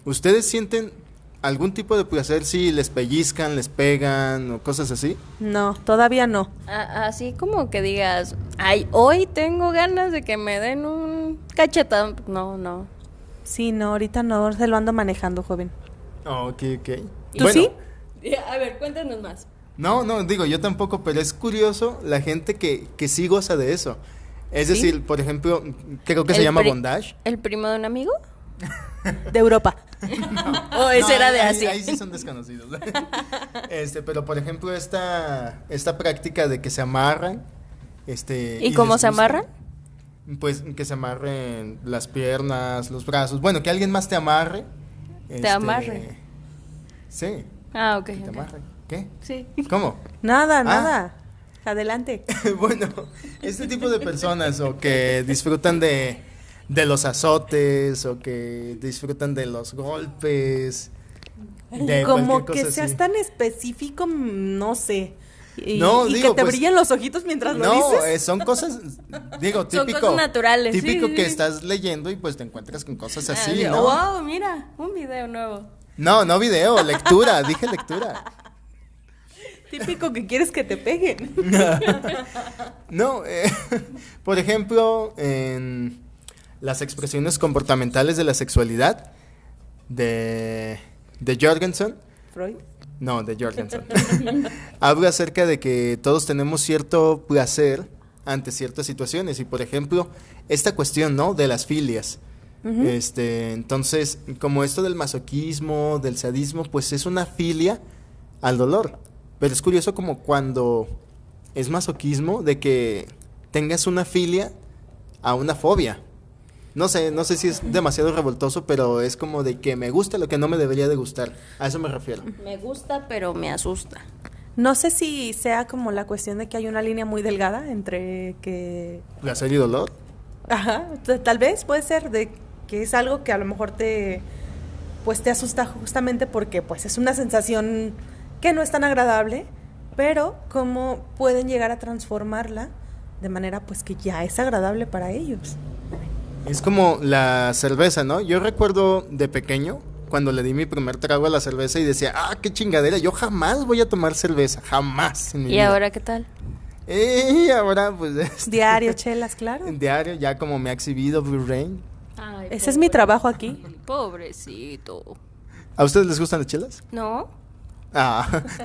¿ustedes sienten algún tipo de placer si les pellizcan, les pegan o cosas así? No, todavía no. Así como que digas, hoy tengo ganas de que me den un cachetón. No. Sí, no, ahorita no, se lo ando manejando, joven. Oh, ok. ¿Tú sí? A ver, cuéntanos más. No, digo, yo tampoco, pero es curioso la gente que sí goza de eso. Es ¿Sí? decir, por ejemplo, creo que se llama bondage. ¿El primo de un amigo? De Europa. ¿O ese era de ahí- Asia? Ahí sí son desconocidos. Pero por ejemplo, esta práctica de que se amarran. ¿Y cómo les se gusta, amarran? Pues que se amarren las piernas, los brazos. Bueno, que alguien más te amarre. ¿Te amarre? Sí, Ok. que te ok. amarre. ¿Qué? Sí. ¿Cómo? Nada. Adelante. Bueno, este tipo de personas o que disfrutan de los azotes o que disfrutan de los golpes, de Como cualquier que cosa seas así. tan específico, no sé. Y, No, y digo, que te pues, brillen los ojitos mientras lo No, dices. son cosas, digo, Son típico. cosas naturales, Típico sí. que estás leyendo y pues te encuentras con cosas así, Ah, ¿no? Wow, mira, un video nuevo. No video, lectura, dije lectura. Típico que quieres que te peguen. No, por ejemplo, en las expresiones comportamentales de la sexualidad de Jorgensen. Freud. No, de Jorgensen. Habla acerca de que todos tenemos cierto placer ante ciertas situaciones y, por ejemplo, esta cuestión, ¿no? De las filias. Ujú. Entonces, como esto del masoquismo, del sadismo, pues es una filia al dolor. Pero es curioso como cuando es masoquismo de que tengas una filia a una fobia. No sé si es demasiado revoltoso, pero es como de que me gusta lo que no me debería de gustar. A eso me refiero. Me gusta, pero me asusta. No sé si sea como la cuestión de que hay una línea muy delgada entre que... ¿Placer y dolor? Ajá, tal vez puede ser de que es algo que a lo mejor te asusta justamente porque pues es una sensación que no es tan agradable, pero cómo pueden llegar a transformarla de manera pues que ya es agradable para ellos. Es como la cerveza, ¿no? Yo recuerdo de pequeño cuando le di mi primer trago a la cerveza y decía, qué chingadera, yo jamás voy a tomar cerveza, jamás en mi ¿Y vida. ahora qué tal? Y ahora pues Diario, chelas, claro. en diario, ya como me ha exhibido Blue Rain. Ay, Ese es mi trabajo aquí. Pobrecito. ¿A ustedes les gustan las chelas? ¿No?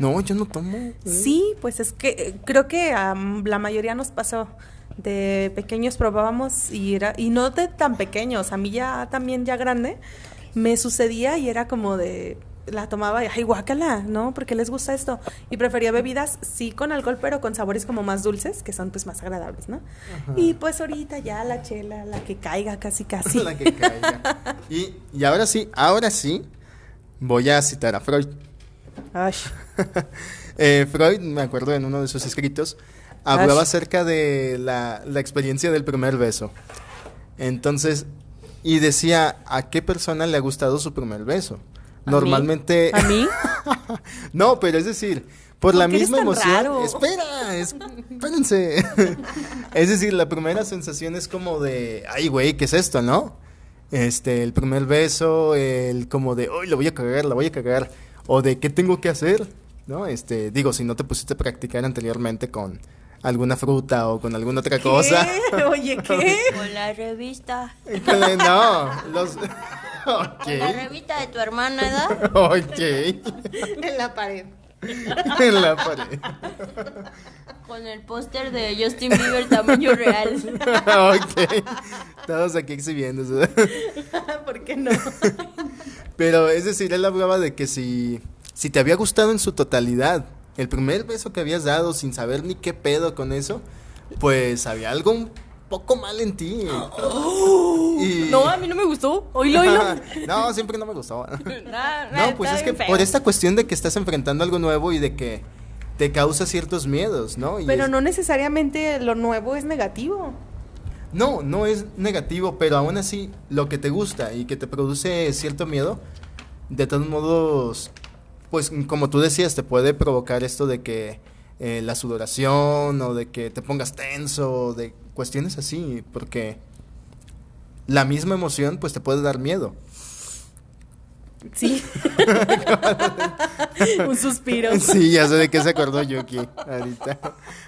No, yo no tomo. Sí, pues es que creo que a la mayoría nos pasó. De pequeños probábamos y no de tan pequeños, a mí ya también ya grande, me sucedía y era como de, la tomaba y, ay, guácala, ¿no? ¿Por qué les gusta esto? Y prefería bebidas, sí, con alcohol, pero con sabores como más dulces, que son pues más agradables, ¿no? Ajá. Y pues ahorita ya la chela, la que caiga casi. La que caiga. Y ahora sí, voy a citar a Freud. Freud, me acuerdo en uno de sus escritos, hablaba acerca de la experiencia del primer beso. Entonces, y decía, ¿a qué persona le ha gustado su primer beso? Normalmente... ¿A mí? No, pero es decir, por la misma emoción... Raro? Espérense. Es decir, la primera sensación es como de, ay, güey, ¿qué es esto, no? El primer beso, el como de, uy, la voy a cagar. O de, ¿qué tengo que hacer? ¿No? Digo, si no te pusiste a practicar anteriormente con alguna fruta o con alguna otra cosa. Oye, ¿qué? Con la revista. No, Con la revista de tu hermana, ¿verdad? Ok. En la pared. En la pared. Con el póster de Justin Bieber tamaño real. Ok. Todos aquí exhibiéndose. ¿Por qué no? Pero es decir, él hablaba de que si te había gustado en su totalidad el primer beso que habías dado sin saber ni qué pedo con eso, pues había algo un poco mal en ti. No, a mí no me gustó. Oílo. No, siempre no me gustó. No, pues es que por esta cuestión de que estás enfrentando algo nuevo y de que te causa ciertos miedos, ¿no? Pero no necesariamente lo nuevo es negativo. No es negativo, pero aún así lo que te gusta y que te produce cierto miedo, de todos modos, pues como tú decías, te puede provocar esto de que la sudoración o de que te pongas tenso, de cuestiones así, porque la misma emoción pues te puede dar miedo. Sí. Un suspiro. Sí, ya sé de qué se acordó Yuki ahorita.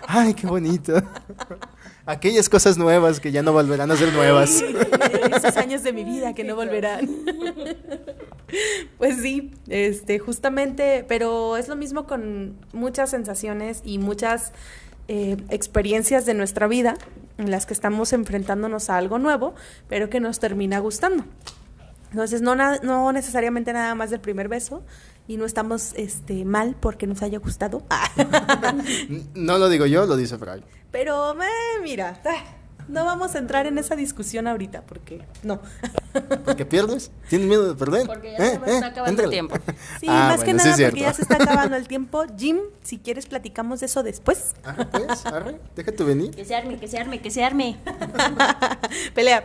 Ay, qué bonito. Aquellas cosas nuevas que ya no volverán a ser nuevas. Sí, esos años de mi vida que no volverán. Pues sí, justamente, pero es lo mismo con muchas sensaciones y muchas experiencias de nuestra vida en las que estamos enfrentándonos a algo nuevo, pero que nos termina gustando. Entonces, no necesariamente nada más del primer beso, y no estamos mal porque nos haya gustado. No lo digo yo, lo dice Freud. Pero, mira, no vamos a entrar en esa discusión ahorita, porque no. ¿Porque pierdes? ¿Tienes miedo de perder? Porque ya se me está acabando el tiempo. Sí, más que nada sí porque ya se está acabando el tiempo. Jim, si quieres platicamos de eso después. Pues, déjate venir. Que se arme. Pelea.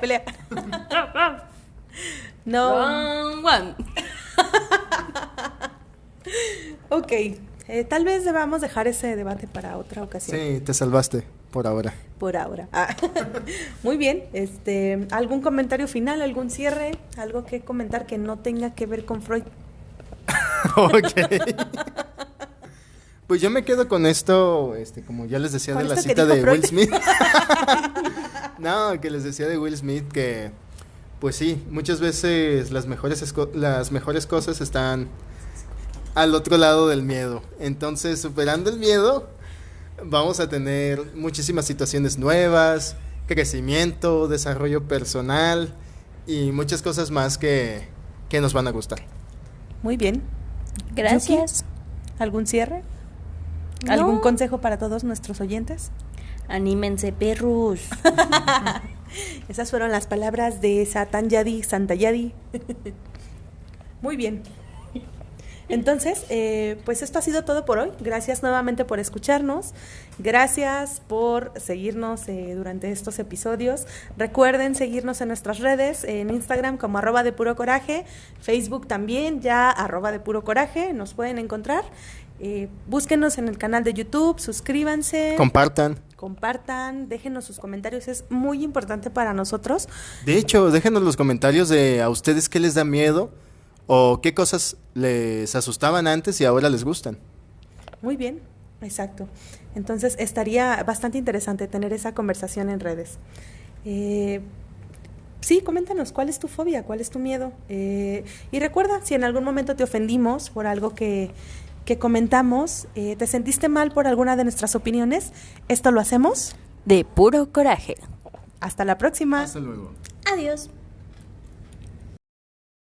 No. Round one. Ok, tal vez debamos dejar ese debate para otra ocasión. Sí, te salvaste por ahora. Por ahora. Muy bien. ¿Algún comentario final, algún cierre, algo que comentar que no tenga que ver con Freud? Ok. Pues yo me quedo con esto, como ya les decía de la cita de Will Smith. No, que les decía de Will Smith que, pues sí, muchas veces las mejores cosas están al otro lado del miedo. Entonces, superando el miedo, vamos a tener muchísimas situaciones nuevas, crecimiento, desarrollo personal y muchas cosas más que nos van a gustar. Muy bien. Gracias. Yuki, ¿algún cierre? ¿Algún consejo para todos nuestros oyentes? Anímense, perros. Esas fueron las palabras de Santa Yadi. Muy bien. Entonces, pues esto ha sido todo por hoy. Gracias nuevamente por escucharnos. Gracias por seguirnos durante estos episodios. Recuerden seguirnos en nuestras redes, en Instagram como @depurocoraje, Facebook también, ya @depurocoraje, nos pueden encontrar. Búsquenos en el canal de YouTube, suscríbanse. Compartan, déjenos sus comentarios, es muy importante para nosotros. De hecho, déjenos los comentarios de a ustedes qué les da miedo o qué cosas les asustaban antes y ahora les gustan. Muy bien, exacto. Entonces estaría bastante interesante tener esa conversación en redes. Sí, coméntanos, ¿cuál es tu fobia? ¿Cuál es tu miedo? Y recuerda, si en algún momento te ofendimos por algo que comentamos, te sentiste mal por alguna de nuestras opiniones, esto lo hacemos de puro coraje. Hasta la próxima. Hasta luego. Adiós.